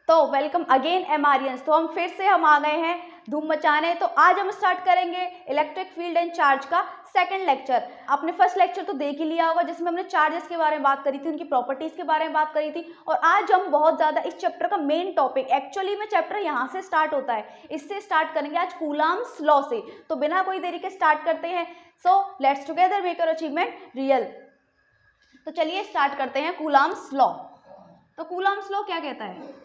तो welcome again एमआरियंस। तो हम फिर से आ गए हैं धूम मचाने। तो आज हम स्टार्ट करेंगे इलेक्ट्रिक फील्ड एंड चार्ज का सेकंड लेक्चर। आपने फर्स्ट लेक्चर तो देख ही लिया होगा जिसमें हमने चार्जेस के बारे में बात करी थी, उनकी प्रॉपर्टीज के बारे में बात करी थी। और आज हम बहुत ज्यादा इस चैप्टर का मेन टॉपिक, एक्चुअली में चैप्टर यहाँ से स्टार्ट होता है, इससे स्टार्ट करेंगे आज कूलम्ब्स लॉ से। तो बिना कोई देरी के स्टार्ट करते हैं। So let's together make your achievement real. तो चलिए स्टार्ट करते हैं कूलम्ब्स लॉ। तो कूलम्ब्स लॉ क्या कहता है?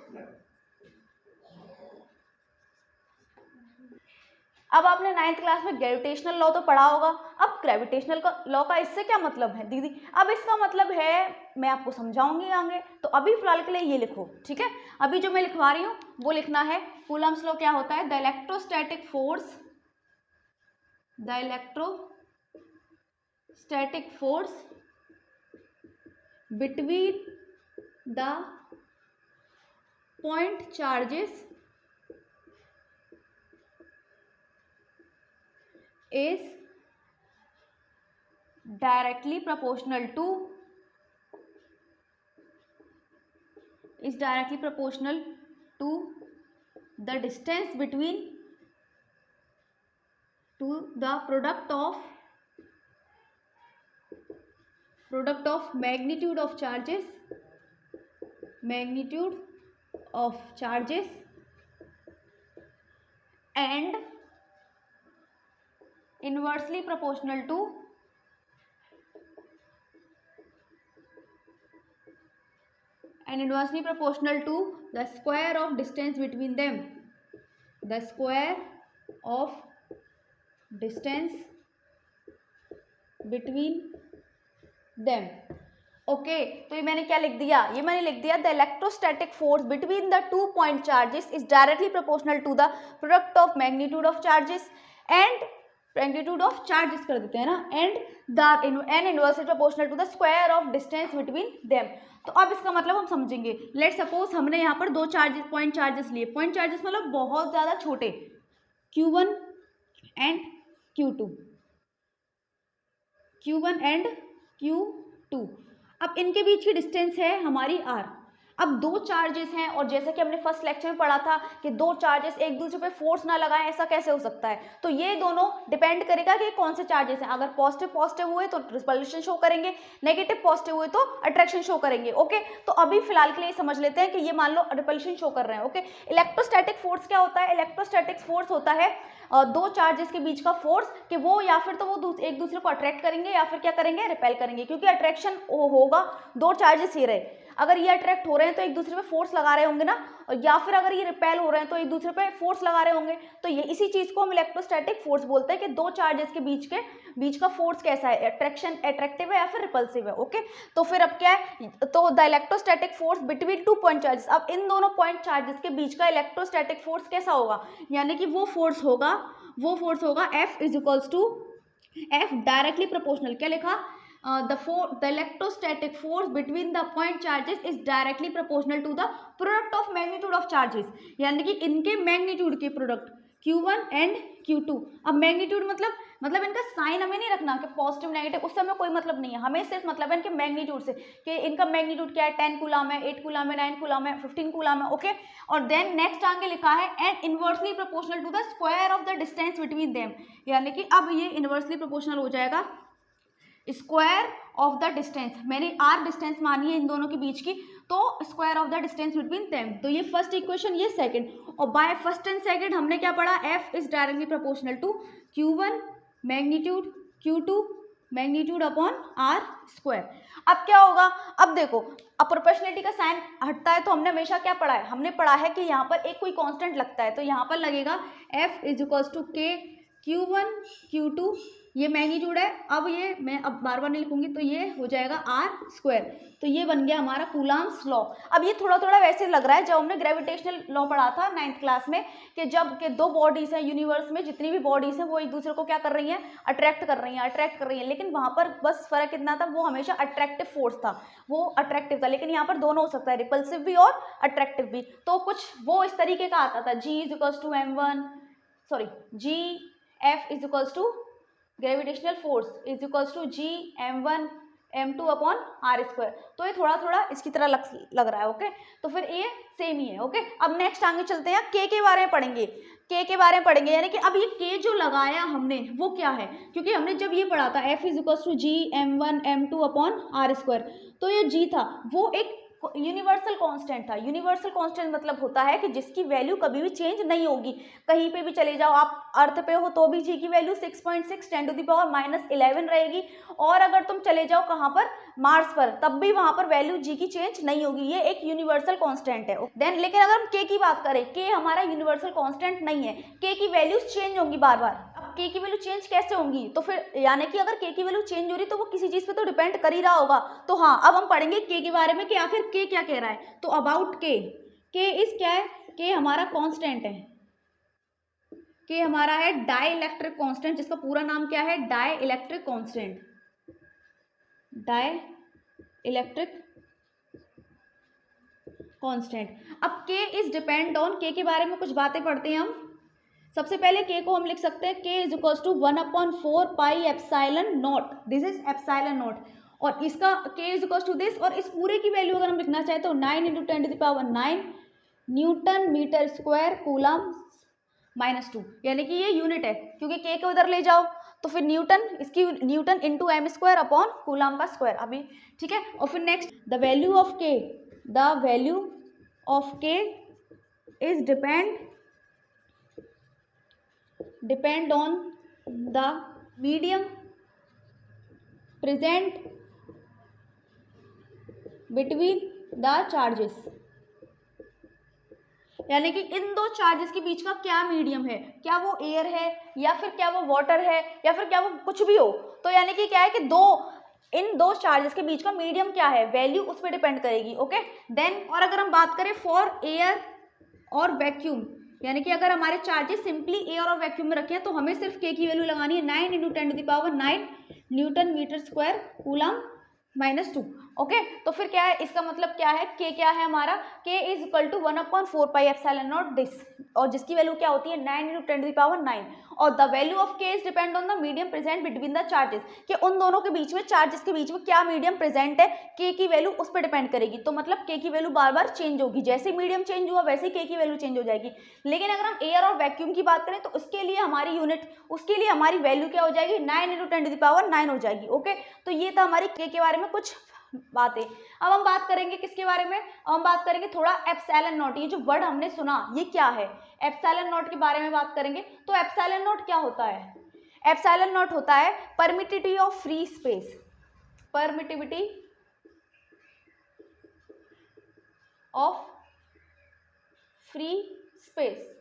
अब आपने 9th क्लास में ग्रेविटेशनल लॉ तो पढ़ा होगा। अब ग्रेविटेशनल लॉ का इससे क्या मतलब है दीदी? अब इसका मतलब है, मैं आपको समझाऊंगी आगे। तो अभी फिलहाल के लिए ये लिखो, ठीक है? अभी जो मैं लिखवा रही हूँ वो लिखना है कूलम्ब्स लॉ क्या होता है। The electrostatic force between the point charges is directly proportional to the distance between the product of magnitude of charges and inversely proportional to the square of distance between them. The square of distance between them. Okay तो ये मैंने क्या लिख दिया? ये मैंने लिख दिया the electrostatic force between the 2 point charges is directly proportional to the product of magnitude of charges and magnitude of charges कर देते हैं ना, and an inversely proportional to the square of distance between them. तो अब इसका मतलब हम समझेंगे। लेट सपोज हमने यहाँ पर दो चार्जेस पॉइंट चार्जेस लिए। पॉइंट चार्जेस मतलब बहुत ज्यादा छोटे, Q1 and Q2, Q1 and Q2। अब इनके बीच की डिस्टेंस है हमारी r। अब दो चार्जेस हैं और जैसे कि हमने फर्स्ट लेक्चर में पढ़ा था कि दो चार्जेस एक दूसरे पे फोर्स ना लगाएं, ऐसा कैसे हो सकता है? तो ये दोनों डिपेंड करेगा कि कौन से चार्जेस हैं। अगर पॉजिटिव पॉजिटिव हुए तो रिपल्शन शो करेंगे, नेगेटिव पॉजिटिव हुए तो अट्रैक्शन शो करेंगे। ओके तो अभी फिलहाल के लिए समझ लेते हैं कि ये मान लो रिपल्शन शो कर रहे हैं। ओके इलेक्ट्रोस्टैटिक फोर्स क्या होता है? इलेक्ट्रोस्टैटिक फोर्स होता है दो चार्जेस के बीच का फोर्स, कि वो या फिर तो वो एक दूसरे को अट्रैक्ट करेंगे या फिर क्या करेंगे, रिपेल करेंगे। क्योंकि अट्रैक्शन होगा, दो चार्जेस ये रहे, अगर ये अट्रैक्ट हो रहे हैं तो एक दूसरे पे फोर्स लगा रहे होंगे ना, और या फिर अगर ये रिपेल हो रहे हैं तो एक दूसरे पे फोर्स लगा रहे होंगे। तो ये इसी चीज को हम इलेक्ट्रोस्टैटिक फोर्स बोलते हैं कि दो चार्जेस के बीच का फोर्स कैसा है, अट्रैक्टिव है या फिर रिपल्सिव है। ओके तो फिर अब क्या है, तो the electrostatic force between 2 point charges. अब इन दोनों पॉइंट चार्जेस के बीच का इलेक्ट्रोस्टैटिक फोर्स कैसा होगा? यानी कि वो फोर्स होगा F is equals to F directly proportional. क्या लिखा? the electrostatic force between the point charges is directly proportional to the product of magnitude of charges। यानी कि इनके मैग्नीट्यूड के प्रोडक्ट Q1 एंड Q2। अब मैग्नीट्यूड मतलब इनका साइन हमें नहीं रखना कि पॉजिटिव नेगेटिव, उससे हमें कोई मतलब नहीं है। हमें सिर्फ मतलब है इनके मैग्नीट्यूड से कि इनका मैग्नीट्यूड क्या है, 10 कूलम है, 8 कूलम है, 9 कूलम है, 15 कूलम है। ओके और देन नेक्स्ट आगे लिखा है and inversely proportional to the square of the distance between them. यानी कि अब ये इनवर्सली प्रोपोर्शनल हो जाएगा स्क्वायर ऑफ द डिस्टेंस। मैंने r डिस्टेंस मानी है इन दोनों के बीच की, तो square of the distance between them. तो ये फर्स्ट इक्वेशन, ये सेकंड। और बाय फर्स्ट एंड सेकंड हमने क्या पढ़ा? F is directly proportional to Q1 magnitude, Q2 magnitude upon r square. अब क्या होगा? अब देखो, अब प्रोपोर्शनलिटी का साइन हटता है तो हमने हमेशा क्या पढ़ा है? हमने पढ़ा है कि यहाँ पर एक कोई कांस्टेंट लगता है, तो यहाँ पर लगेगा F is equals to K Q1 Q2, ये मैग्नीट्यूड है। अब ये मैं अब बार बार नहीं लिखूंगी, तो ये हो जाएगा r स्क्वायर। तो ये बन गया हमारा कूलम्ब्स लॉ। अब ये थोड़ा थोड़ा वैसे लग रहा है जब हमने ग्रेविटेशनल लॉ पढ़ा था 9th क्लास में, कि जब के दो बॉडीज हैं यूनिवर्स में, जितनी भी बॉडीज हैं वो एक दूसरे को क्या कर रही हैं, अट्रैक्ट कर रही हैं। लेकिन वहां पर बस फर्क इतना था, वो हमेशा अट्रैक्टिव फोर्स था, वो अट्रैक्टिव था। लेकिन यहाँ पर दोनों हो सकता है, रिपल्सिव भी और अट्रैक्टिव भी। तो कुछ वो इस तरीके का आता था, G is equals to M1 sorry G F is equals to gravitational force is equals to G M1 m2/r²। तो ये थोड़ा थोड़ा इसकी तरह लग रहा है। ओके, तो फिर ये सेम ही है। ओके, अब नेक्स्ट आगे चलते हैं, k के बारे में पढ़ेंगे। k के बारे में पढ़ेंगे, यानी कि अब ये k जो लगाया हमने वो क्या है, क्योंकि हमने जब ये पढ़ा था F = g m1 m2/r², तो ये g था वो एक यूनिवर्सल कांस्टेंट था। यूनिवर्सल कांस्टेंट मतलब होता है कि जिसकी वैल्यू कभी भी चेंज नहीं होगी। कहीं पे भी चले जाओ, आप अर्थ पे हो तो भी जी की वैल्यू 6.6 10⁻11 रहेगी, और अगर तुम चले जाओ कहाँ पर, मार्स पर, तब भी वहां पर वैल्यू जी की चेंज नहीं होगी। ये एक यूनिवर्सल कांस्टेंट है। देन लेकिन अगर हम के की बात करें, के हमारा यूनिवर्सल कांस्टेंट नहीं है, के की वैल्यूज चेंज होंगी बार बार। अब के की वैल्यू चेंज कैसे होंगी, तो फिर यानी कि अगर के की वैल्यू चेंज हो रही तो वो किसी चीज पे तो डिपेंड कर ही रहा होगा। तो हाँ, अब हम पढ़ेंगे के के बारे में कि आखिर के क्या कह रहा है। तो अबाउट के इज क्या है, के हमारा कांस्टेंट है, के हमारा है डाई इलेक्ट्रिक कांस्टेंट, जिसका पूरा नाम क्या है, dielectric constant, dielectric constant. अब के इज डिपेंड ऑन, के बारे में कुछ बातें पढ़ते हैं हम। सबसे पहले के को हम लिख सकते हैं k = 1/4 πε0, दिस इज ε0, और इसका k = दिस, और इस पूरे की वैल्यू अगर हम लिखना चाहें तो 9 × 10⁻9 न्यूटन मीटर स्क्वायर कूलम -2, यानी कि ये यूनिट है, क्योंकि k को उधर ले जाओ तो फिर न्यूटन, इसकी न्यूटन × m² कूलम का स्क्वायर। अभी ठीक है, और फिर next the value of k is depend on the medium present between the charges, यानी कि इन दो चार्जेस के बीच का क्या मीडियम है, क्या वो एयर है या फिर क्या वो वाटर है या फिर क्या वो कुछ भी हो। तो यानी कि क्या है कि इन दो चार्जेस के बीच का मीडियम क्या है, वैल्यू उस पर डिपेंड करेगी। ओके, देन और अगर हम बात करें फॉर एयर और वैक्यूम, यानी कि अगर हमारे चार्जेस सिंपली एयर और वैक्यूम में रखे हैं तो हमें सिर्फ के की वैल्यू लगानी है 9 × 10⁻9 newton metre square coulomb -2। Okay, तो फिर क्या है, इसका मतलब क्या है, के क्या है हमारा, के इज इक्वल टू 1/4 πε0 दिस, और जिसकी वैल्यू क्या होती है 9 × 10⁻9, और द वैल्यू ऑफ के is depend on the medium present between the charges, कि उन दोनों के बीच में, चार्जेस के बीच में क्या मीडियम प्रेजेंट है, के की वैल्यू उस पर डिपेंड करेगी। तो मतलब के की वैल्यू बार बार चेंज होगी, जैसे मीडियम चेंज हुआ वैसे के की वैल्यू चेंज हो जाएगी। लेकिन अगर हम एयर और वैक्यूम की बात करें तो उसके लिए हमारी यूनिट, उसके लिए हमारी वैल्यू क्या हो जाएगी, 9 × 10⁻9 हो जाएगी। ओके, तो ये था हमारी के बारे में कुछ बातें। अब हम बात करेंगे किसके बारे में, अब हम बात करेंगे थोड़ा ε0, ये जो वर्ड हमने सुना ये क्या है, ε0 के बारे में बात करेंगे। तो ε0 क्या होता है, ε0 होता है permittivity of free space, permittivity of free space.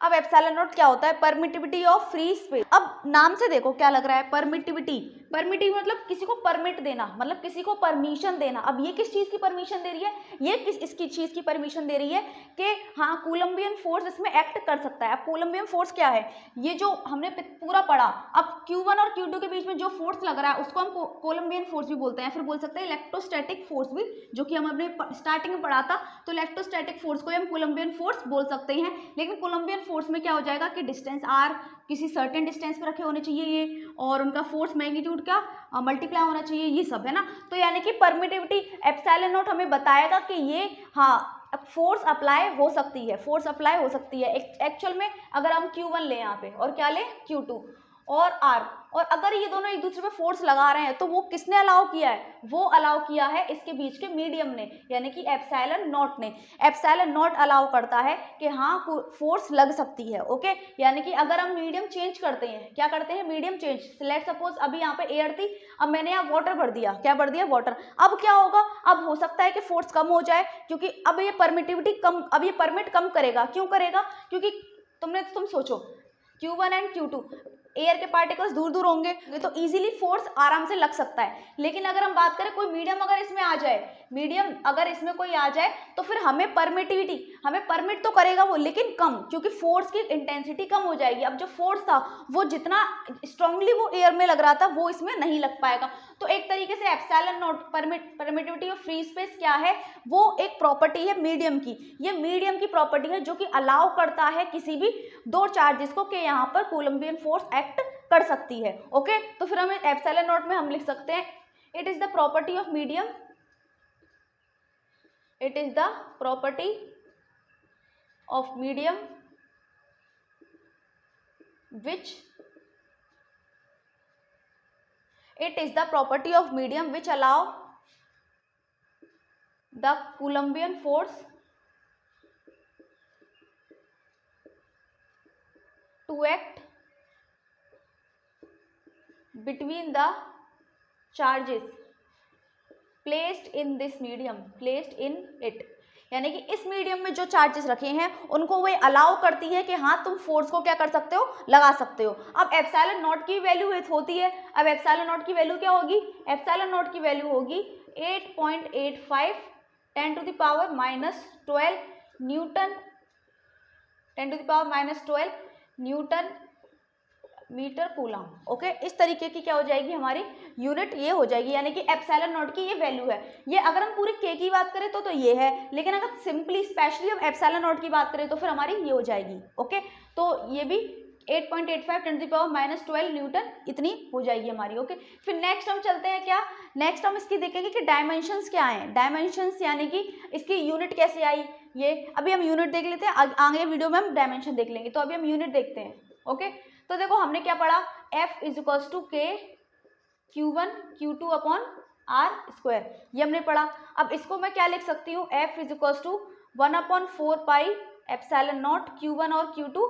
अब ε0 क्या होता है, परमिटिविटी ऑफ फ्री स्पेस। अब नाम से देखो क्या लग रहा है, परमिटिविटी, परमिटिव मतलब किसी को परमिट देना, मतलब किसी को परमिशन देना। अब ये किस चीज की परमिशन दे रही है, ये इसकी चीज की परमिशन दे रही है कि हाँ कोलम्बियन फोर्स इसमें एक्ट कर सकता है। अब कोलम्बियन फोर्स क्या है, ये जो हमने पूरा पढ़ा, अब Q1 और Q2 के बीच में जो फोर्स लग रहा है उसको हम कोलम्बियन फोर्स भी बोलते हैं, फिर बोल सकते हैं इलेक्ट्रोस्टैटिक फोर्स भी, जो कि हम अपने स्टार्टिंग में पढ़ा था। तो इलेक्ट्रोस्टैटिक फोर्स को हम कोलम्बियन फोर्स बोल सकते हैं। लेकिन कोलम्बियन फोर्स में क्या हो जाएगा कि डिस्टेंस r किसी सर्टेन डिस्टेंस पे रखे होने चाहिए ये, और उनका फोर्स मैग्नीट्यूड का मल्टीप्लाई होना चाहिए, ये सब है ना। तो यानी कि परमिटिविटी ε0 हमें बताएगा कि ये हाँ फोर्स अप्लाई हो सकती है, फोर्स अप्लाई हो सकती है एक्चुअल में। अगर हम Q1 ले यहाँ पे और क्या ले Q2 और R, और अगर ये दोनों एक दूसरे पे फोर्स लगा रहे हैं तो वो किसने अलाउ किया है, वो अलाउ किया है इसके बीच के मीडियम ने, यानी कि ε0 ने। ε0 अलाउ करता है कि हाँ फोर्स लग सकती है। ओके, यानी कि अगर हम मीडियम चेंज करते हैं, क्या करते हैं मीडियम चेंज, लेट्स सपोज अभी यहाँ पे एयर थी, अब मैंने यहाँ वाटर भर दिया, क्या भर दिया वाटर, अब क्या होगा, अब हो सकता है कि फोर्स कम हो जाए, क्योंकि अब ये परमिटिविटी कम, अब ये परमिट कम करेगा। क्यों करेगा, क्योंकि तुम सोचो Q1 एंड Q2 एयर के पार्टिकल्स दूर दूर होंगे तो इजीली फोर्स आराम से लग सकता है। लेकिन अगर हम बात करें कोई मीडियम अगर इसमें आ जाए, मीडियम अगर इसमें कोई आ जाए तो फिर हमें परमिटिविटी, हमें परमिट तो करेगा वो लेकिन कम, क्योंकि फोर्स की इंटेंसिटी कम हो जाएगी। अब जो फोर्स था वो जितना स्ट्रांगली वो एयर में लग रहा था वो इसमें नहीं लग पाएगा। तो एक तरीके से ε0 परमिटिविटी ऑफ फ्री स्पेस क्या है, वो एक प्रॉपर्टी है मीडियम की। ये मीडियम की प्रॉपर्टी है जो कि अलाउ करता है किसी भी दो चार्जेस को कि यहाँ पर कोलम्बियन फोर्स एक्ट कर सकती है। ओके, तो फिर हमें एप्सिलॉन नॉट में हम लिख सकते हैं it is the property of medium, it is the property of medium which it is the property of medium which allow the Coulombian force to act between the charges placed in this medium, placed in it, यानी कि इस medium में जो charges रखे हैं उनको वो allow करती है कि हाँ तुम फोर्स को क्या कर सकते हो, लगा सकते हो। अब एप्सिलॉन नॉट की वैल्यू होती है, अब एप्सिलॉन नॉट की वैल्यू क्या होगी, एप्सिलॉन नॉट की वैल्यू होगी 8.85 10⁻⁻12 newton, 10⁻⁻12 newton metre coulomb. Okay, इस तरीके की क्या हो जाएगी हमारी यूनिट ये हो जाएगी, यानी कि एप्सिलॉन नॉट की ये वैल्यू है। ये अगर हम पूरी के की बात करें तो ये है, लेकिन अगर सिंपली स्पेशली हम एप्सिलॉन नॉट की बात करें तो फिर हमारी ये हो जाएगी। ओके, तो ये भी 8.85 10⁻⁻12 न्यूटन इतनी हो जाएगी हमारी। ओके, फिर नेक्स्ट हम चलते हैं क्या, नेक्स्ट हम इसकी देखेंगे कि डायमेंशंस क्या हैं, डायमेंशंस यानी कि इसकी यूनिट कैसे आई, ये अभी हम यूनिट देख लेते हैं, आगे वीडियो में हम डायमेंशन देख लेंगे। तो अभी हम यूनिट देखते हैं। ओके, तो देखो हमने क्या पढ़ा, F is equals to K Q1 Q2 upon are square, ये हमने पढ़ा। अब इसको मैं क्या लिख सकती हूँ, F is equals to 1/4 pi epsilon naught Q1 और Q2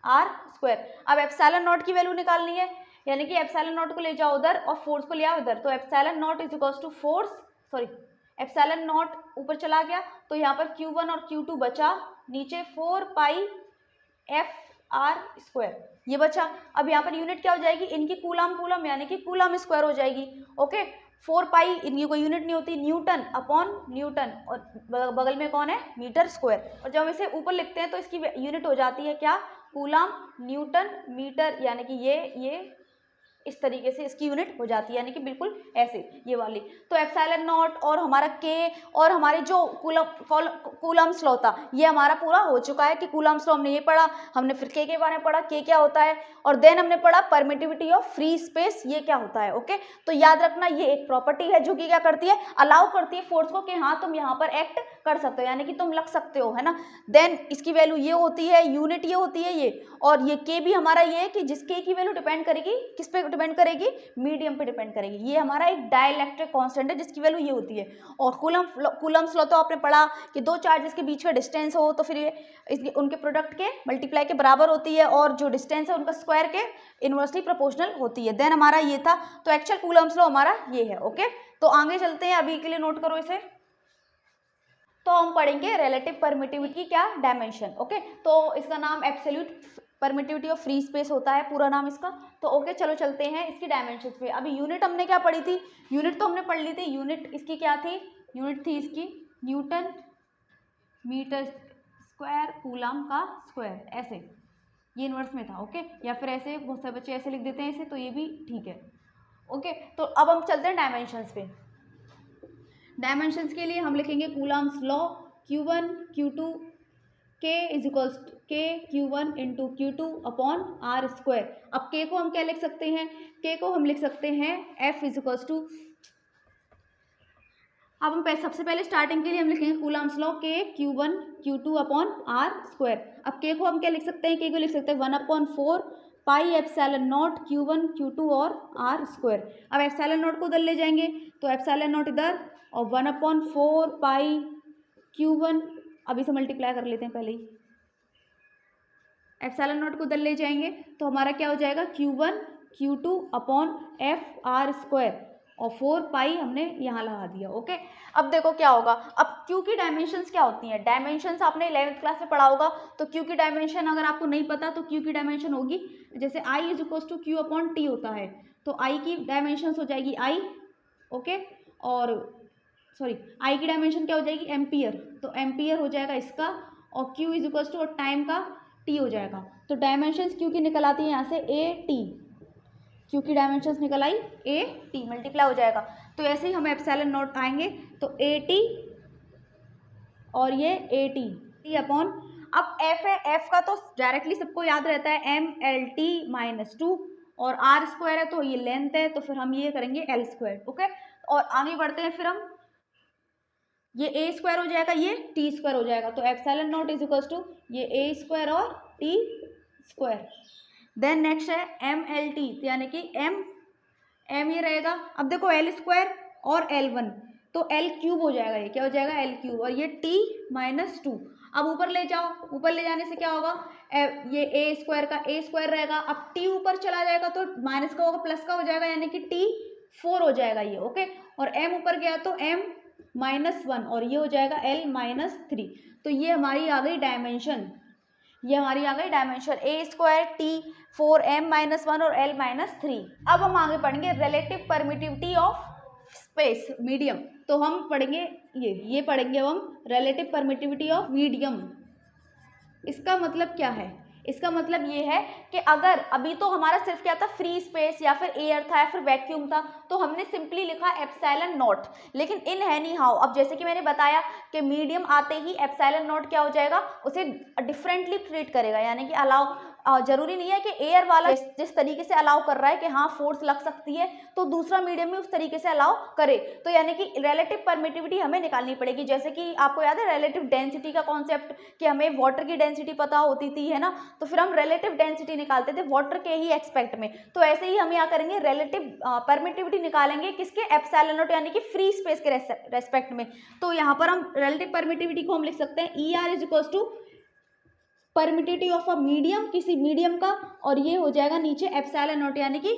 आर स्क्वायर। अब एप्सिलॉन नॉट की वैल्यू निकालनी है, यानी कि एप्सिलॉन नॉट को ले जाओ उधर और फोर्स को ले आओ इधर, तो epsilon naught is equals to force, sorry epsilon naught ऊपर चला गया तो यहाँ पर Q1 और Q2 बचा, नीचे 4 पाई एफ आर स्क्वायर ये बचा। अब यहाँ पर यूनिट क्या हो जाएगी, इनकी कूलम यानी कि कूलम स्क्वायर हो जाएगी। ओके, 4 पाई इनकी कोई यूनिट नहीं होती, न्यूटन अपॉन न्यूटन, और बगल में कौन है, मीटर स्क्वायर। और जब हम इसे ऊपर लिखते हैं तो इसकी यूनिट हो जाती है क्या, कूलम न्यूटन मीटर, यानी कि ये इस तरीके से इसकी यूनिट हो जाती है, यानी कि बिल्कुल ऐसे ये वाली। तो एप्सिलॉन नॉट और हमारा के और हमारे जो कूलम्स लॉ था ये हमारा पूरा हो चुका है कि कूलम्स लॉ हमने ये पढ़ा, हमने फिर के बारे में पढ़ा, के क्या होता है, और देन हमने पढ़ा परमिटिविटी ऑफ फ्री स्पेस ये क्या होता है। ओके, तो याद रखना ये एक प्रॉपर्टी है जो कि क्या करती है, अलाउ करती है फोर्स को कि हाँ तुम यहाँ पर एक्ट कर सकते हो, यानी कि तुम लग सकते हो, है ना। देन इसकी वैल्यू ये होती है, यूनिट ये होती है ये, और ये के भी हमारा ये है कि जिस के की वैल्यू डिपेंड करेगी किस पे डिपेंड करेगी, मीडियम पे डिपेंड करेगी। ये हमारा एक डाइलेक्ट्रिक कांस्टेंट है जिसकी वैल्यू ये होती है। और कूलम्स लॉ तो आपने पढ़ा कि दो चार्जेस के बीच का डिस्टेंस हो तो फिर ये उनके प्रोडक्ट के मल्टीप्लाई के बराबर होती है, और जो डिस्टेंस है उनका स्क्वायर के इनवर्सली प्रोपोर्शनल होती है। देन हमारा ये था, तो एक्चुअल कूलम्स लॉ हमारा ये है। ओके, तो आगे चलते हैं, अभी के लिए नोट करो इसे। तो हम पढ़ेंगे रिलेटिव परमिटिविटी की क्या डायमेंशन। ओके, तो इसका नाम absolute permittivity of free space होता है पूरा नाम इसका। तो ओके, चलो चलते हैं इसकी डायमेंशंस पे। अभी यूनिट हमने क्या पढ़ी थी, यूनिट तो हमने पढ़ ली थी, यूनिट इसकी क्या थी, यूनिट थी इसकी न्यूटन मीटर स्क्वायर कूलम का स्क्वायर, ऐसे ये इनवर्स में था। ओके, या फिर ऐसे बहुत सारे बच्चे ऐसे लिख देते हैं इसे, तो ये भी ठीक है। ओके, तो अब हम चलते हैं डायमेंशंस पे। डायमेंशंस के लिए हम लिखेंगे Coulomb's law, Q1 Q2 K is equals K Q1 into Q2 upon are square. अब K को हम क्या लिख सकते हैं, K को हम लिख सकते हैं F इज इक्वल्स टू, अब हम सबसे पहले स्टार्टिंग के लिए हम लिखेंगे कूलम्स लॉ के Q1 Q2 upon are square. अब K को हम क्या लिख सकते हैं, K को लिख सकते हैं 1/4 pi epsilon naught Q1 Q2 और आर स्क्वायर। अब एप्सिलॉन नॉट को उधर ले जाएंगे तो एप्सिलॉन नॉट इधर और 1/4 पाई Q1, अभी से मल्टीप्लाई कर लेते हैं पहले ही, एप्सिलॉन नॉट को उधर ले जाएंगे तो हमारा क्या हो जाएगा Q1 Q2 upon F R square, और 4 पाई हमने यहाँ लगा दिया। ओके, अब देखो क्या होगा, अब Q की डायमेंशंस क्या होती हैं, डायमेंशंस आपने 11th क्लास में पढ़ा होगा। तो Q की डायमेंशन अगर आपको नहीं पता तो Q की डायमेंशन होगी जैसे I is equals to Q upon T होता है, तो I की डायमेंशंस हो जाएगी I। ओके, और सॉरी I की डायमेंशन क्या हो जाएगी, एम्पियर, तो एम्पियर हो जाएगा इसका, और Q इज इक्वल्स टू और टाइम का T हो जाएगा। तो डायमेंशंस Q की निकल आती है यहाँ से AT, Q की डायमेंशंस निकल आई AT, मल्टीप्लाई हो जाएगा। तो ऐसे ही हम एप्सिलॉन नॉट आएंगे तो AT और ये AT अपॉन, अब F है, F का तो डायरेक्टली सबको याद रहता है MLT-2, और आर स्क्वायर है तो ये लेंथ है, तो फिर हम ये करेंगे एल स्क्वायर। ओके, और आगे बढ़ते हैं फिर हम, ये ए स्क्वायर हो जाएगा, ये टी स्क्वायर हो जाएगा, तो epsilon naught is equal to ये ए स्क्वायर और टी स्क्वायर। देन नेक्स्ट है एम एल टी, यानी कि एम ये रहेगा, अब देखो एल स्क्वायर और एल वन, तो एल क्यूब हो जाएगा, ये क्या हो जाएगा एल क्यूब, और ये टी माइनस टू। अब ऊपर ले जाओ, ऊपर ले जाने से क्या होगा, ये ए स्क्वायर का ए स्क्वायर रहेगा, अब टी ऊपर चला जाएगा तो माइनस का होगा प्लस का हो जाएगा, यानी कि टी फोर हो जाएगा ये। ओके, और एम ऊपर गया तो एम माइनस वन, और ये हो जाएगा एल माइनस थ्री। तो ये हमारी आ गई डायमेंशन, ये हमारी आ गई dimension A square T four M minus one और एल माइनस थ्री। अब हम आगे पढ़ेंगे relative permittivity of space medium, तो हम पढ़ेंगे ये पढ़ेंगे हम रिलेटिव परमिटिविटी ऑफ मीडियम। इसका मतलब क्या है, इसका मतलब ये है कि अगर अभी तो हमारा सिर्फ क्या था, फ्री स्पेस या फिर एयर था या फिर वैक्यूम था, तो हमने सिंपली लिखा एप्सिलॉन नॉट, लेकिन इन एनी हाउ अब जैसे कि मैंने बताया कि मीडियम आते ही एप्सिलॉन नॉट क्या हो जाएगा, उसे डिफरेंटली ट्रीट करेगा, यानी कि अलाउ, जरूरी नहीं है कि एयर वाला जिस तरीके से अलाउ कर रहा है कि हाँ फोर्स लग सकती है, तो दूसरा मीडियम में उस तरीके से अलाउ करे। तो यानी कि रिलेटिव परमिटिविटी हमें निकालनी पड़ेगी, जैसे कि आपको याद है रिलेटिव डेंसिटी का कॉन्सेप्ट, कि हमें वाटर की डेंसिटी पता होती थी, है ना, तो फिर हम रिलेटिव डेंसिटी निकालते थे वाटर के ही एक्सपेक्ट में। तो ऐसे ही हम यहाँ करेंगे रिलेटिव परमिटिविटी निकालेंगे किसके, एप्सिलॉन नॉट यानी कि फ्री स्पेस के रेस्पेक्ट में। तो यहाँ पर हम रिलेटिव परमिटिविटी को हम लिख सकते हैं E R is equals to permittivity of a medium, किसी मीडियम का, और ये हो जाएगा नीचे एप्सिलॉन नॉट, यानी कि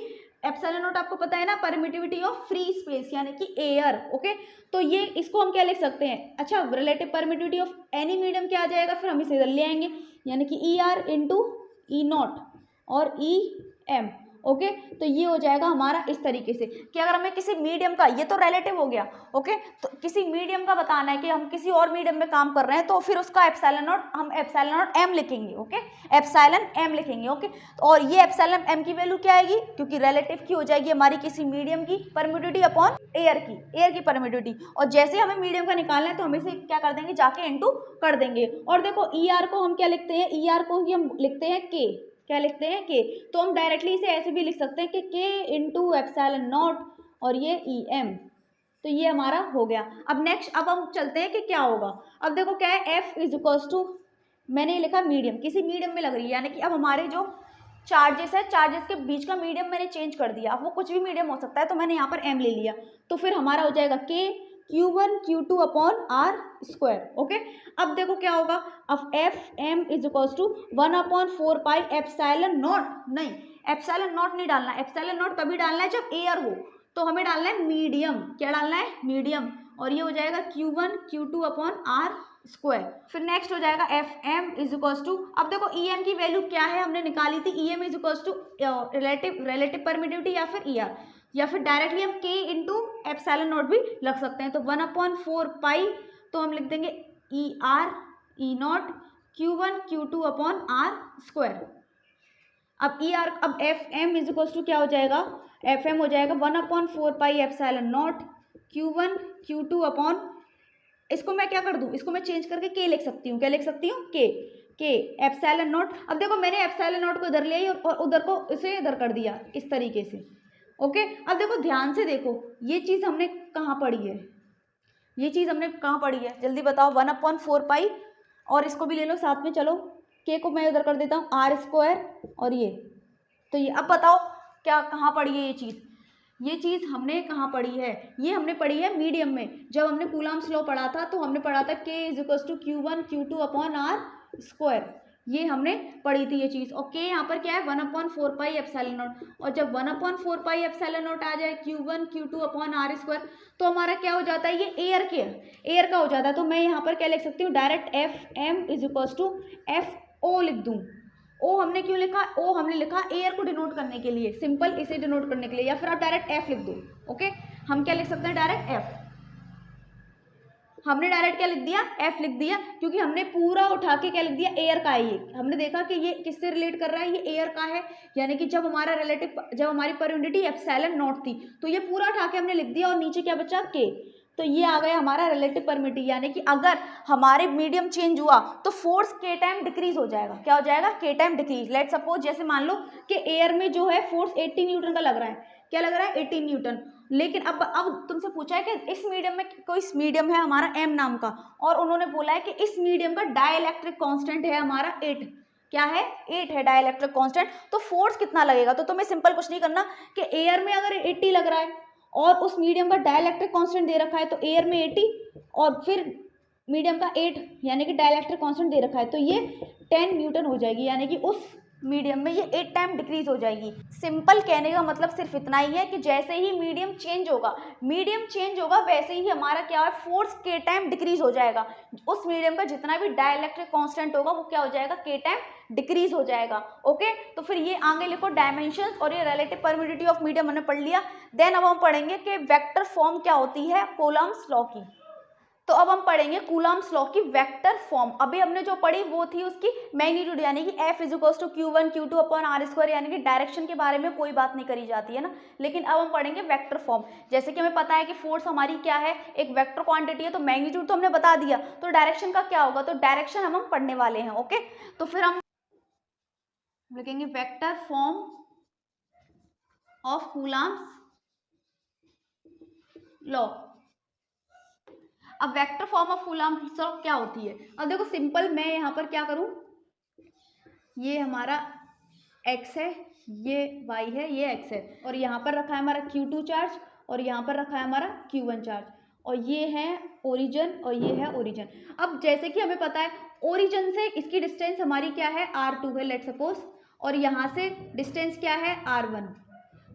एप्सिलॉन नॉट आपको पता है ना, परमिटिविटी ऑफ फ्री स्पेस यानी कि एयर। ओके, तो ये इसको हम क्या लिख सकते हैं, अच्छा relative permittivity of any medium क्या आ जाएगा, फिर हम इसे इधर ले आएंगे, यानी कि E R into E not और ई एम। ओके, तो ये हो जाएगा हमारा इस तरीके से कि अगर हमें किसी मीडियम का, ये तो रिलेटिव हो गया, ओके, तो किसी मीडियम का बताना है कि हम किसी और मीडियम में काम कर रहे हैं, तो फिर उसका एप्सिलॉन नॉट हम एप्सिलॉन नॉट एम लिखेंगे। ओके, एप्सिलॉन एम लिखेंगे। ओके, और ये एप्सिलॉन एम की वैल्यू क्या आएगी, क्योंकि रिलेटिव की हो जाएगी हमारी किसी मीडियम की परमिटिविटी अपॉन एयर की परमिटिविटी, और जैसे हमें मीडियम का निकालना है तो हम इसे क्या कर देंगे, जाके इनटू कर देंगे। और देखो ई आर को हम क्या लिखते हैं, ई आर को ही हम लिखते हैं के, क्या लिखते हैं के, तो हम डायरेक्टली इसे ऐसे भी लिख सकते हैं कि के इंटू एप्सिलॉन नॉट और ये ई एम, तो ये हमारा हो गया। अब नेक्स्ट, अब हम चलते हैं कि क्या होगा। अब देखो क्या है, एफ इज इक्वल्स टू, मैंने ये लिखा मीडियम, किसी मीडियम में लग रही है, यानी कि अब हमारे जो चार्जेस है, चार्जेस के बीच का मीडियम मैंने चेंज कर दिया, अब वो कुछ भी मीडियम हो सकता है, तो मैंने यहाँ पर एम ले लिया, तो फिर हमारा हो जाएगा के Q1 Q2 upon are square. Okay, अब देखो क्या होगा, अब F M is equals to 1 upon 4 pi epsilon naught, नहीं एप्सिलॉन नॉट नहीं डालना, एप्सिलॉन नॉट तभी डालना है जब एयर हो, तो हमें डालना है मीडियम, क्या डालना है मीडियम, और ये हो जाएगा Q1 Q2 upon are square. फिर नेक्स्ट हो जाएगा F M is equals to, अब देखो ई एम की वैल्यू क्या है, हमने निकाली थी, E M is equals to relative permittivity या फिर ई आर, या फिर डायरेक्टली हम के इंटू एप्सिलॉन नॉट भी लग सकते हैं, तो 1 अपॉन 4 पाई, तो हम लिख देंगे E R E naught Q1 Q2 upon are square. अब ई आर, अब F M is equals to क्या हो जाएगा, एफ एम हो जाएगा 1 upon 4 pi epsilon naught Q1 Q2 upon, इसको मैं क्या कर दूं, इसको मैं चेंज करके के लिख सकती हूँ, क्या लिख सकती हूँ, के एप्सिलॉन नॉट। अब देखो मैंने एप्सिलॉन नॉट को इधर ले आई और उधर को इसे इधर कर दिया इस तरीके से। ओके, अब देखो ध्यान से देखो, ये चीज़ हमने कहाँ पढ़ी है, ये चीज़ हमने कहाँ पढ़ी है, जल्दी बताओ, 1 अपॉन 4 पाई, और इसको भी ले लो साथ में, चलो के को मैं उधर कर देता हूँ आर स्क्वायर, और ये, तो ये अब बताओ क्या कहाँ पढ़ी है ये चीज़ हमने कहाँ पढ़ी है, ये हमने पढ़ी है मीडियम में, जब हमने कूलम्ब्स लॉ पढ़ा था तो हमने पढ़ा था K is equals to Q1 Q2 upon are square, ये हमने पढ़ी थी ये चीज़। और के यहाँ पर क्या है, 1 अपॉन 4 पाई एप्सिलॉन नॉट, और जब 1 अपॉन 4 पाई एप्सिलॉन नॉट आ जाए Q1 Q2 upon are square, तो हमारा क्या हो जाता है, ये एयर का हो जाता है, तो मैं यहाँ पर क्या लिख सकती हूँ, direct F M is equals to F O लिख दूँ। ओ हमने क्यों लिखा, ओ हमने लिखा एयर को डिनोट करने के लिए, सिंपल इसे डिनोट करने के लिए, या फिर आप डायरेक्ट एफ लिख दो। ओके, हम क्या लिख सकते हैं, डायरेक्ट एफ, हमने डायरेक्ट क्या लिख दिया, एफ लिख दिया, क्योंकि हमने पूरा उठा के क्या लिख दिया, एयर का है, ये हमने देखा कि ये किससे रिलेट कर रहा है, ये एयर का है, यानी कि जब हमारी परमिटिविटी एप्सिलॉन नॉट थी, तो ये पूरा उठा के हमने लिख दिया, और नीचे क्या बचा, के, तो ये आ गया हमारा रिलेटिव परमिटिविटी, यानी कि अगर हमारे मीडियम चेंज हुआ तो फोर्स के टाइम डिक्रीज हो जाएगा। क्या हो जाएगा? के टाइम डिक्रीज। लेट सपोज जैसे मान लो कि एयर में जो है फोर्स 80 न्यूटन का लग रहा है। क्या लग रहा है? 80 न्यूटन। लेकिन अब तुमसे पूछा है कि इस मीडियम में, कोई मीडियम है हमारा एम नाम का, और उन्होंने बोला है कि इस मीडियम का डाइलेक्ट्रिक कांस्टेंट है हमारा 8। क्या है? 8 है डाइलेक्ट्रिक कांस्टेंट। तो फोर्स कितना लगेगा? तो तुम्हें सिंपल कुछ नहीं करना कि एयर में अगर 80 लग रहा है और उस मीडियम का डाइलेक्ट्रिक कांस्टेंट दे रखा है, तो एयर में 80 और फिर मीडियम का 8 यानी कि डाइलेक्ट्रिक कांस्टेंट दे रखा है, तो ये 10 न्यूटन हो जाएगी, यानी कि उस मीडियम में ये 8 टाइम डिक्रीज हो जाएगी। सिंपल कहने का मतलब सिर्फ इतना ही है कि जैसे ही मीडियम चेंज होगा वैसे ही हमारा क्या है? फोर्स के टाइम डिक्रीज हो जाएगा। उस मीडियम का जितना भी डाइलेक्ट्रिक कांस्टेंट होगा वो क्या हो जाएगा? के टाइम डिक्रीज हो जाएगा। ओके, तो फिर ये आगे लिखो डायमेंशंस, और ये रिलेटिव परमिटिविटी ऑफ मीडियम हमने पढ़ लिया। देन अब हम पढ़ेंगे कि वेक्टर फॉर्म क्या होती है कूलम्ब्स लॉ की। तो अब हम पढ़ेंगे कूलम्ब्स लॉ की वेक्टर फॉर्म। अभी हमने जो पढ़ी वो थी उसकी मैग्नीट्यूड, यानी कि F = Q1 Q2 upon R², यानी कि डायरेक्शन के बारे में कोई बात नहीं करी जाती है ना। लेकिन अब हम पढ़ेंगे वेक्टर फॉर्म। जैसे कि हमें पता है कि फोर्स हमारी क्या है? एक वेक्टर क्वांटिटी है, तो मैग्नीट्यूड तो हमने बता दिया, तो डायरेक्शन का क्या होगा? तो डायरेक्शन हम पढ़ने वाले हैं। ओके, तो फिर हम लिखेंगे vector form of Coulomb's law. अब vector form of Coulomb's law क्या होती है? अब देखो सिंपल, मैं यहाँ पर क्या करूँ, ये हमारा x है, ये y है, ये x है, और यहाँ पर रखा है हमारा Q2 चार्ज, और यहाँ पर रखा है हमारा Q1 चार्ज, और ये है ओरिजिन और ये है ओरिजिन। अब जैसे कि हमें पता है ओरिजिन से इसकी डिस्टेंस हमारी क्या है? R2 है लेट सपोज, और यहाँ से डिस्टेंस क्या है? R1।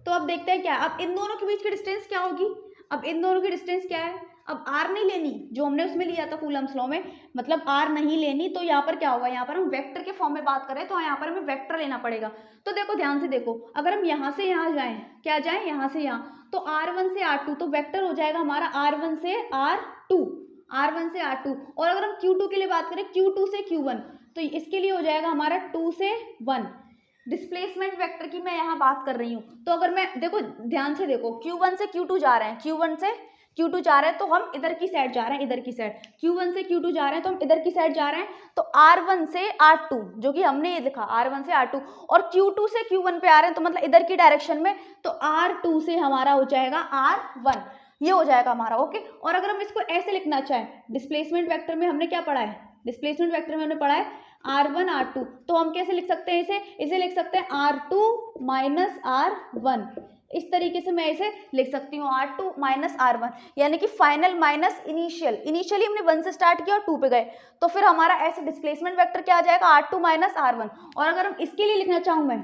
तो अब देखते हैं क्या, अब इन दोनों के बीच की डिस्टेंस क्या होगी? अब इन दोनों की डिस्टेंस क्या है? अब r नहीं लेनी जो हमने उसमें लिया था कूलम्ब्स लॉ में, मतलब r नहीं लेनी, तो यहाँ पर क्या होगा? यहाँ पर हम वेक्टर के फॉर्म में बात करें तो यहाँ पर हमें वेक्टर लेना पड़ेगा। तो देखो ध्यान से देखो, अगर हम यहाँ से यहाँ जाएं, क्या जाएं? यहाँ से यहाँ, तो r1 से r2, तो वेक्टर हो जाएगा हमारा r1 से r2, r1 से r2। और अगर हम q2 के लिए बात करें, q2 से q1, तो इसके लिए हो जाएगा हमारा 2 से 1। डिस्प्लेसमेंट वेक्टर की मैं यहाँ बात कर रही हूँ। तो अगर मैं देखो ध्यान से देखो, Q1 से Q2 जा रहे हैं, Q1 से Q2 जा रहे हैं, तो हम इधर की साइड जा रहे हैं, इधर की साइड। Q1 से Q2 जा रहे हैं तो हम इधर की साइड जा रहे हैं, तो R1 से R2 जो कि हमने ये लिखा R1 से R2, और Q2 से Q1 पे आ रहे हैं, तो मतलब इधर की डायरेक्शन में, तो R2 से हमारा हो जाएगा R1, ये हो जाएगा हमारा। ओके, और अगर हम इसको ऐसे लिखना चाहें, डिस्प्लेसमेंट वेक्टर में हमने क्या पढ़ा है? डिस्प्लेसमेंट वेक्टर में हमने पढ़ा है R1 R2, तो हम कैसे लिख सकते हैं इसे लिख सकते हैं R2 माइनस R1। इस तरीके से मैं इसे लिख सकती हूँ R2 माइनस R1, यानी कि फाइनल माइनस इनिशियल। इनिशियली हमने 1 से स्टार्ट किया और 2 पे गए, तो फिर हमारा ऐसे डिस्प्लेसमेंट वेक्टर क्या आ जाएगा? R2 minus R1। और अगर हम इसके लिए लिखना चाहूँ मैं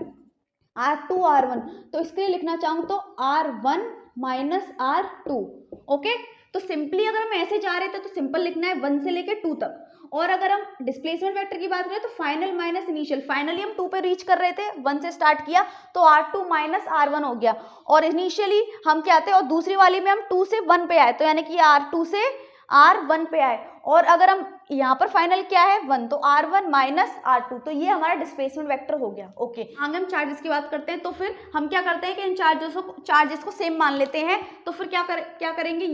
R2 R1, तो इसके लिए लिखना चाहूँ तो R1 माइनस R2। ओके, तो सिंपली अगर हम ऐसे जा रहे थे तो सिंपल लिखना है 1 से लेके 2 तक। और अगर हम डिस्प्लेसमेंट वेक्टर की बात करें तो फाइनल माइनस इनिशियल, फाइनली हम 2 पे रीच कर रहे थे, 1 से स्टार्ट किया, तो R2 माइनस R1 हो गया, और इनिशियली हम क्या थे, और दूसरी वाली में हम 2 से 1 पे आए, तो यानी कि R2 से R1 पे आए। और अगर हम यहाँ पर फाइनल क्या है 1, तो R1 माइनस R2, तो ये हमारा डिस्प्लेसमेंट वेक्टर हो गया। ओके, आगे हम चार्जेस की बात करते हैं। तो फिर हम क्या करते हैं कि इन चार्जेस को सेम मान लेते हैं। तो फिर क्या करेंगे,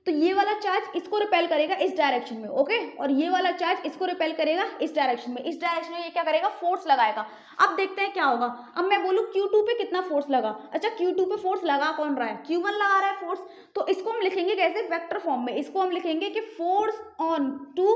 ये वाला चार्ज इसको रिपेल करेगा इस डायरेक्शन में। ओके, और ये वाला चार्ज इसको रिपेल करेगा इस डायरेक्शन में। इस डायरेक्शन में ये क्या करेगा? फोर्स लगाएगा। अब देखते हैं क्या होगा। अब मैं बोलूँ Q2 पे कितना फोर्स लगा। अच्छा, Q2 पे फोर्स लगा कौन रहा है? Q1 लगा रहा है फोर्स। तो इसको हम लिखेंगे कैसे? वेक्टर फॉर्म में। इसको हम लिखेंगे कि फोर्स ऑन 2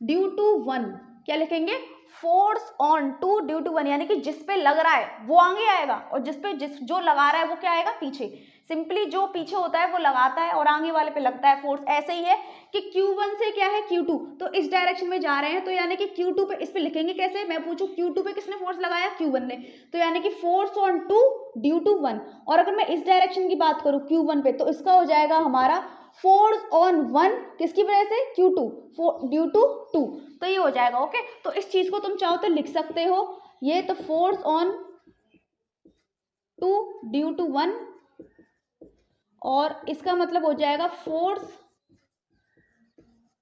ड्यू टू 1। क्या लिखेंगे? फोर्स ऑन 2 ड्यू टू 1, यानी कि जिस पे लग रहा है वो आगे आएगा, और जो लगा रहा है वो क्या आएगा? पीछे। सिंपली जो पीछे होता है वो लगाता है और आगे वाले पे लगता है फोर्स। ऐसे ही है कि Q1 से क्या है? Q2, तो इस डायरेक्शन में जा रहे हैं, तो यानी कि Q2 पे, इस पे लिखेंगे कैसे? मैं पूछूं Q2 पे किसने फोर्स लगाया? Q1 ने, तो यानी कि फोर्स ऑन 2 ड्यू टू 1। और अगर मैं इस डायरेक्शन की बात करूं Q1 पे, तो इसका हो जाएगा हमारा फोर्स ऑन 1 किसकी वजह से? Q2 ड्यू टू 2, तो ये हो जाएगा। ओके, तो इस चीज को तुम चाहो तो लिख सकते हो, ये तो फोर्स ऑन 2 ड्यू टू 1, और इसका मतलब हो जाएगा फोर्स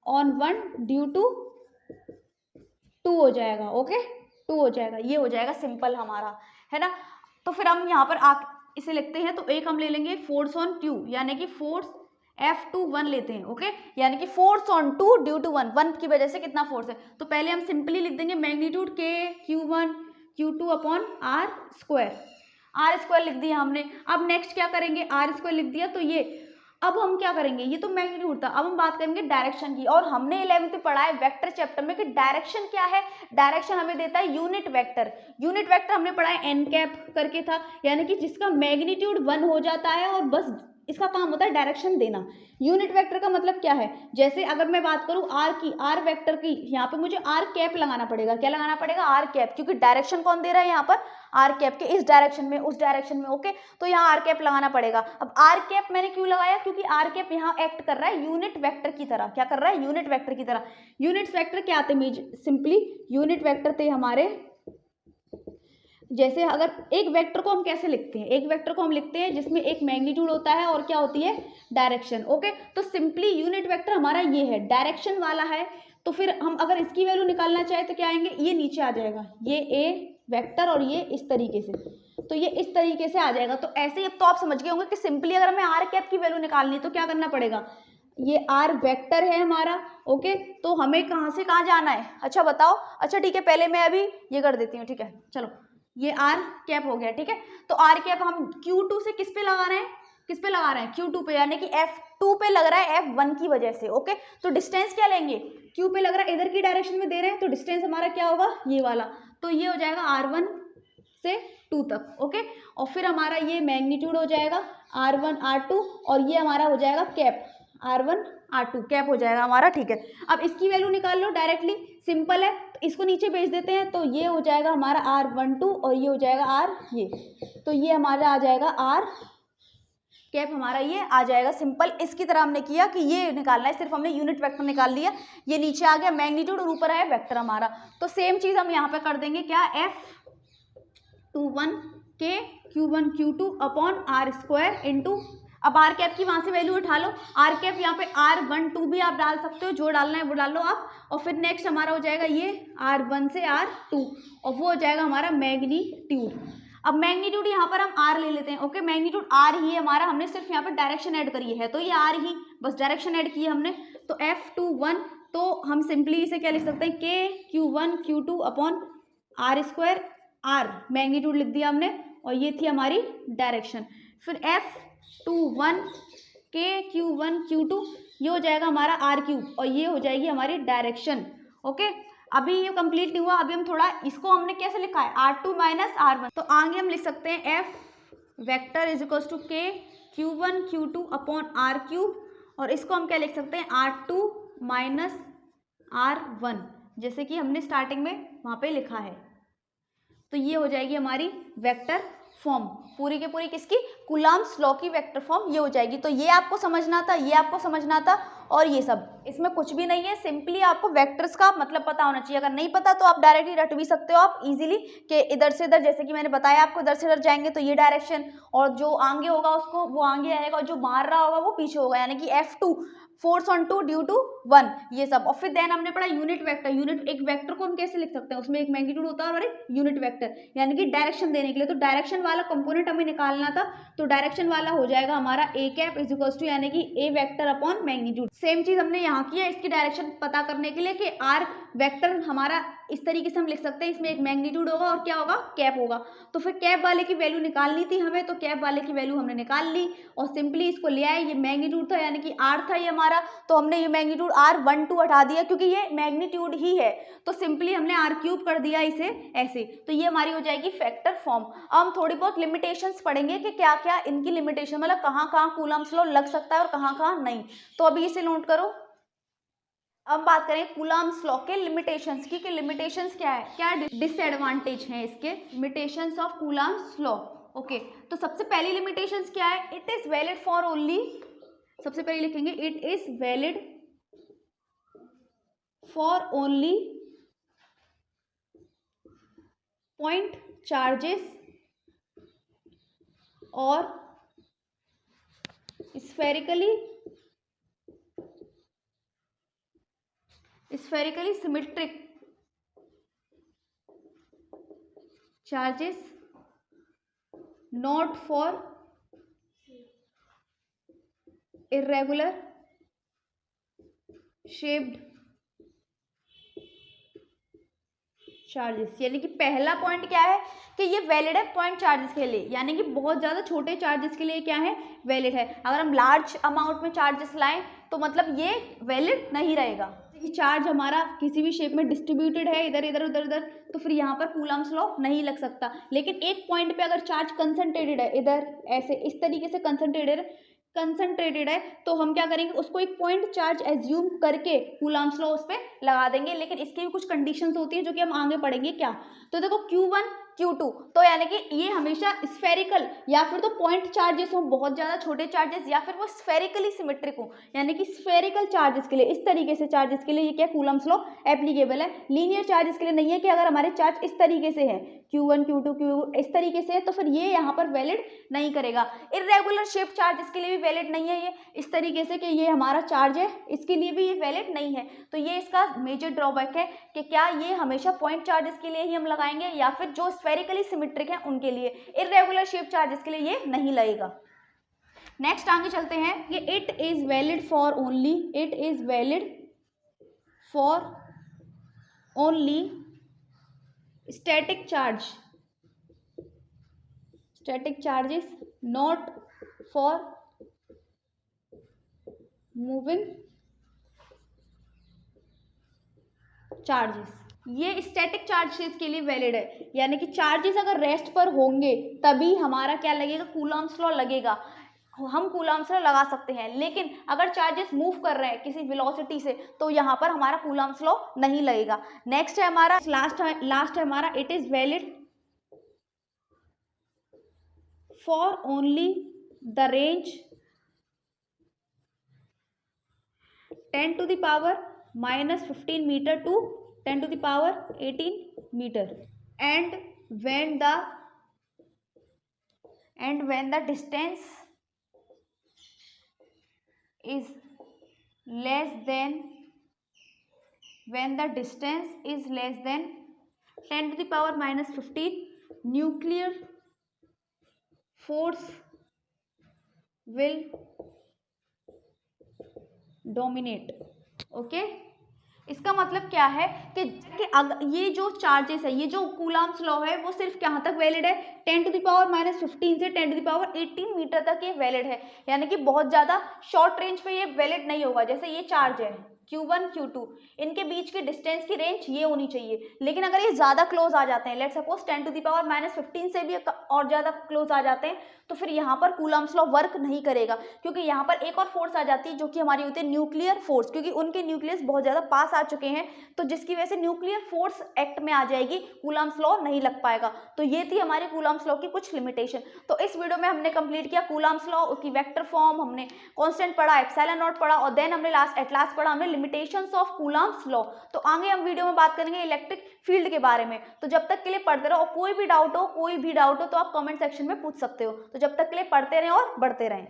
ऑन 1 ड्यू टू 2 हो जाएगा। ओके, 2 हो जाएगा, ये हो जाएगा सिंपल हमारा, है ना। तो फिर हम यहाँ पर इसे लिखते हैं, तो एक हम ले लेंगे फोर्स ऑन Q, यानी कि फोर्स F21 लेते हैं, ओके, यानी कि force on two due to one की वजह से कितना फोर्स है। तो पहले हम सिंपली लिख देंगे magnitude K Q1 Q2 upon are square लिख दिया हमने। अब नेक्स्ट क्या करेंगे, आर स्क्वायर लिख दिया, तो ये अब हम क्या करेंगे, ये तो मैग्नीट्यूड था, अब हम बात करेंगे डायरेक्शन की। और हमने 11th में पढ़ा है वेक्टर चैप्टर में कि डायरेक्शन क्या है, डायरेक्शन हमें देता है यूनिट वेक्टर हमने पढ़ा है एन कैप करके था, यानी कि जिसका मैग्नीट्यूड 1 हो जाता है और बस इसका काम होता है डायरेक्शन देना। यूनिट वेक्टर का मतलब क्या है, जैसे अगर मैं बात करूं आर वेक्टर की, यहाँ पे मुझे आर कैप लगाना पड़ेगा, क्या लगाना पड़ेगा, आर कैप, क्योंकि डायरेक्शन कौन दे रहा है यहाँ पर, आर कैप के इस डायरेक्शन में उस डायरेक्शन में, ओके, तो यहाँ आर कैप लगाना पड़ेगा। अब आर कैप मैंने क्यों लगाया, क्योंकि आर कैप यहाँ एक्ट कर रहा है यूनिट वेक्टर की तरह, क्या कर रहा है, यूनिट वेक्टर की तरह। यूनिट वेक्टर क्या थे, सिंपली यूनिट वेक्टर थे हमारे, जैसे अगर एक वेक्टर को हम कैसे लिखते हैं, एक वेक्टर को हम लिखते हैं जिसमें एक मैग्नीट्यूड होता है और क्या होती है, डायरेक्शन, ओके। तो सिंपली यूनिट वेक्टर हमारा ये है, डायरेक्शन वाला है। तो फिर हम अगर इसकी वैल्यू निकालना चाहे तो क्या आएंगे, ये नीचे आ जाएगा, ये ए वेक्टर और ये इस तरीके से, तो ये इस तरीके से आ जाएगा। तो ऐसे ही अब तो आप समझ गए होंगे कि सिंपली अगर हमें आर कैप की वैल्यू निकालनी है तो क्या करना पड़ेगा, ये आर वेक्टर है हमारा, ओके, तो हमें कहाँ से कहाँ जाना है, अच्छा बताओ, अच्छा ठीक है, पहले मैं अभी ये कर देती हूँ, ठीक है, चलो ये आर कैप हो गया, ठीक है। तो आर कैप हम Q2 से किस पे लगा रहे हैं, किस पे लगा रहे हैं, Q2 पे, यानी कि F2 पे लग रहा है F1 की वजह से, ओके। तो डिस्टेंस क्या लेंगे, Q पे लग रहा है, इधर की डायरेक्शन में दे रहे हैं, तो डिस्टेंस हमारा क्या होगा, ये वाला, तो ये हो जाएगा R1 से 2 तक, ओके। और फिर हमारा ये मैग्नीट्यूड हो जाएगा R1 R2 और ये हमारा हो जाएगा कैप R1 R2 कैप हो जाएगा हमारा, ठीक है। अब इसकी वैल्यू निकाल लो डायरेक्टली, सिंपल है, तो इसको नीचे भेज देते हैं, तो ये हो जाएगा हमारा R12 और ये हो जाएगा R, ये तो ये हमारा आ जाएगा R कैप, हमारा ये आ जाएगा सिंपल। इसकी तरह हमने किया कि ये निकालना है, सिर्फ हमने यूनिट वेक्टर निकाल लिया, ये नीचे आ गया मैग्नीट्यूड और ऊपर आया वेक्टर हमारा। तो सेम चीज हम यहाँ पे कर देंगे, क्या, F21 K Q1 Q2 upon are square into, अब आर कैप की वहां से वैल्यू उठा लो, आर कैप यहाँ पे R12 भी आप डाल सकते हो, जो डालना है वो डाल लो आप। और फिर नेक्स्ट हमारा हो जाएगा ये R1 से R2 और वो हो जाएगा हमारा मैग्नीट्यूड। अब मैग्नीट्यूड यहाँ पर हम आर ले लेते हैं, ओके, मैग्नीट्यूड आर ही है हमारा, हमने सिर्फ यहाँ पर डायरेक्शन ऐड करी है, तो ये आर ही, बस डायरेक्शन ऐड की है हमने। तो F21, तो हम सिंपली इसे क्या लिख सकते हैं, K Q1 Q2 upon are square, R magnitude लिख दिया हमने, और ये थी हमारी डायरेक्शन। फिर F21 के Q1 Q2, ये हो जाएगा हमारा आर क्यूब और ये हो जाएगी हमारी डायरेक्शन, ओके। अभी ये कंप्लीट नहीं हुआ, अभी हम थोड़ा इसको हमने कैसे लिखा है, R2 माइनस R1, तो आगे हम लिख सकते हैं F vector is equal to K Q1 Q2 upon are cube, और इसको हम क्या लिख सकते हैं, R2 माइनस R1, जैसे कि हमने स्टार्टिंग में वहाँ पे लिखा है। तो ये हो जाएगी हमारी वेक्टर फॉर्म, पूरी के पूरी किसकी, कूलम्ब्स लॉ की वेक्टर फॉर्म ये हो जाएगी। तो ये आपको समझना था, ये आपको समझना था, और ये सब इसमें कुछ भी नहीं है, सिंपली आपको वेक्टर्स का मतलब पता होना चाहिए। अगर नहीं पता तो आप डायरेक्टली रट भी सकते हो आप इजीली, कि इधर से इधर, जैसे कि मैंने बताया आपको, इधर से इधर जाएंगे तो ये डायरेक्शन, और जो आगे होगा उसको वो आगे आएगा, और जो मार रहा होगा वो पीछे होगा, यानी कि F2 force on two due to 1, ये सब। और फिर देन हमने पढ़ा यूनिट वेक्टर, यूनिट एक वेक्टर को हम कैसे लिख सकते हैं, उसमें एक मैग्नीट्यूड होता है और एक यूनिट वेक्टर, यानी कि डायरेक्शन देने के लिए। तो डायरेक्शन वाला कंपोनेंट हमें निकालना था, तो डायरेक्शन वाला हो जाएगा हमारा A cap is equal to, यानी कि ए वेक्टर अपॉन मैग्नीट्यूड। सेम चीज हमने यहाँ की है इसकी डायरेक्शन पता करने के लिए, कि आर वेक्टर हमारा इस तरीके से हम लिख सकते हैं, इसमें एक मैग्नीट्यूड होगा और क्या होगा, कैप होगा। तो फिर कैप वाले की वैल्यू निकालनी थी हमें, तो कैप वाले की वैल्यू हमने निकाल ली और सिंपली इसको ले आए, ये मैग्नीट्यूड था यानी कि आर था ये हमारा, तो हमने ये मैग्नीट्यूड R12 हटा दिया क्योंकि ये मैग्नीट्यूड ही है, तो सिंपली हमने आर क्यूब कर दिया इसे ऐसे। तो ये हमारी हो जाएगी फैक्टर फॉर्म। अब हम थोड़ी बहुत लिमिटेशंस पढ़ेंगे कि क्या क्या इनकी लिमिटेशन, मतलब कहाँ कहाँ कूलम्ब्स लॉ लग सकता है और कहाँ कहाँ नहीं। तो अभी इसे नोट करो। अब बात करें कूलम्ब्स लॉ के लिमिटेशंस की, कि लिमिटेशंस क्या है, क्या डिसएडवांटेज हैं इसके, limitations of Coulomb's law, okay. तो सबसे पहली लिमिटेशंस क्या है, it is valid for only, सबसे पहले लिखेंगे it is valid for only point charges और spherically symmetric charges, not for irregular shaped charges, यानी कि पहला पॉइंट क्या है कि ये वैलिड है पॉइंट चार्जेस के लिए, यानी कि बहुत ज़्यादा छोटे चार्जेस के लिए क्या है, वैलिड है। अगर हम लार्ज अमाउंट में चार्जेस लाएं तो मतलब ये वैलिड नहीं रहेगा। ये चार्ज हमारा किसी भी शेप में डिस्ट्रीब्यूटेड है, इधर इधर उधर उधर, तो फिर यहाँ पर कूलम्स लॉ नहीं लग सकता। लेकिन एक पॉइंट पे अगर चार्ज कंसंट्रेटेड है, इधर ऐसे इस तरीके से कंसंट्रेटेड है, तो हम क्या करेंगे, उसको एक पॉइंट चार्ज एज्यूम करके कूलम्स लॉ उस पर लगा देंगे। लेकिन इसकी भी कुछ कंडीशंस होती है जो कि हम आगे पढ़ेंगे क्या। तो देखो Q1 Q2, तो यानी कि ये हमेशा स्फेरिकल या फिर तो पॉइंट चार्जेस हो, बहुत ज़्यादा छोटे चार्जेस, या फिर वो स्फेरिकली सिमेट्रिक हो, यानी कि स्फेरिकल चार्जेस के लिए, इस तरीके से चार्जेस के लिए ये क्या कूलम्स लॉ एप्लीकेबल है। लीनियर चार्जेस के लिए नहीं है कि अगर हमारे चार्ज इस तरीके से है Q1 Q2 Q इस तरीके से है तो फिर ये यहाँ पर वैलिड नहीं करेगा। इर्रेगुलर शेप चार्जेस के लिए भी वैलिड नहीं है ये, इस तरीके से कि ये हमारा चार्ज है, इसके लिए भी ये वैलिड नहीं है। तो ये इसका मेजर ड्रॉबैक है कि क्या ये हमेशा पॉइंट चार्जेस के लिए ही हम लगाएंगे या फिर जो स्फेरिकली सिमेट्रिक है उनके लिए। इर्रेगुलर शेप चार्जेस के लिए ये नहीं लगेगा। नेक्स्ट आगे चलते हैं कि it is valid for only, it is valid for only static charges, not for moving charges. ये स्टैटिक चार्जेस के लिए वैलिड है, यानी कि चार्जेस अगर रेस्ट पर होंगे तभी हमारा क्या लगेगा, कूलम्स लॉ लगेगा, हम कूलम्स लॉ लगा सकते हैं। लेकिन अगर चार्जेस मूव कर रहे हैं किसी वेलोसिटी से तो यहाँ पर हमारा कूलम्स लॉ नहीं लगेगा। नेक्स्ट है हमारा लास्ट है हमारा, it is valid for only the range 10 to the power minus 15 meter to 10 to the power 18 meter, and when the distance is less than 10 to the power minus 15, nuclear force will dominate। Okay, इसका मतलब क्या है कि अगर ये जो charges है, ये जो कूलम्स लॉ है वो सिर्फ कहाँ तक वैलिड है, 10 टू द पावर माइनस 15 से 10 टू द पावर 18 मीटर तक ये वैलिड है। यानी कि बहुत ज़्यादा शॉर्ट रेंज पे ये वैलिड नहीं होगा। जैसे ये चार्ज है Q1 Q2, इनके बीच की डिस्टेंस की रेंज ये होनी चाहिए। लेकिन अगर ये ज़्यादा क्लोज आ जाते हैं, let suppose 10 to the power minus 15 से भी और ज़्यादा क्लोज आ जाते हैं, तो फिर यहाँ पर कूलम्स लॉ वर्क नहीं करेगा, क्योंकि यहाँ पर एक और फोर्स आ जाती है जो कि हमारी होती है न्यूक्लियर फोर्स, क्योंकि उनके न्यूक्लियस बहुत ज़्यादा पास आ चुके हैं, तो जिसकी वजह से न्यूक्लियर फोर्स एक्ट में आ जाएगी, कूलम्स लॉ नहीं लग पाएगा। तो ये थी हमारी कूलम्स लॉ की कुछ लिमिटेशन। तो इस वीडियो में हमने कंप्लीट किया कूलम्स लॉ, उसकी वेक्टर फॉर्म, हमने कांस्टेंट पढ़ा, एप्सिलॉन नॉट पढ़ा, और देन हमने एट लास्ट पढ़ा हमने लिमिटेशंस ऑफ कूलम्स लॉ। तो आगे हम वीडियो में बात करेंगे इलेक्ट्रिक फील्ड के बारे में। तो जब तक के लिए पढ़ते रहो, और कोई भी डाउट हो तो आप कमेंट सेक्शन में पूछ सकते हो। तो जब तक के लिए पढ़ते रहें और बढ़ते रहें।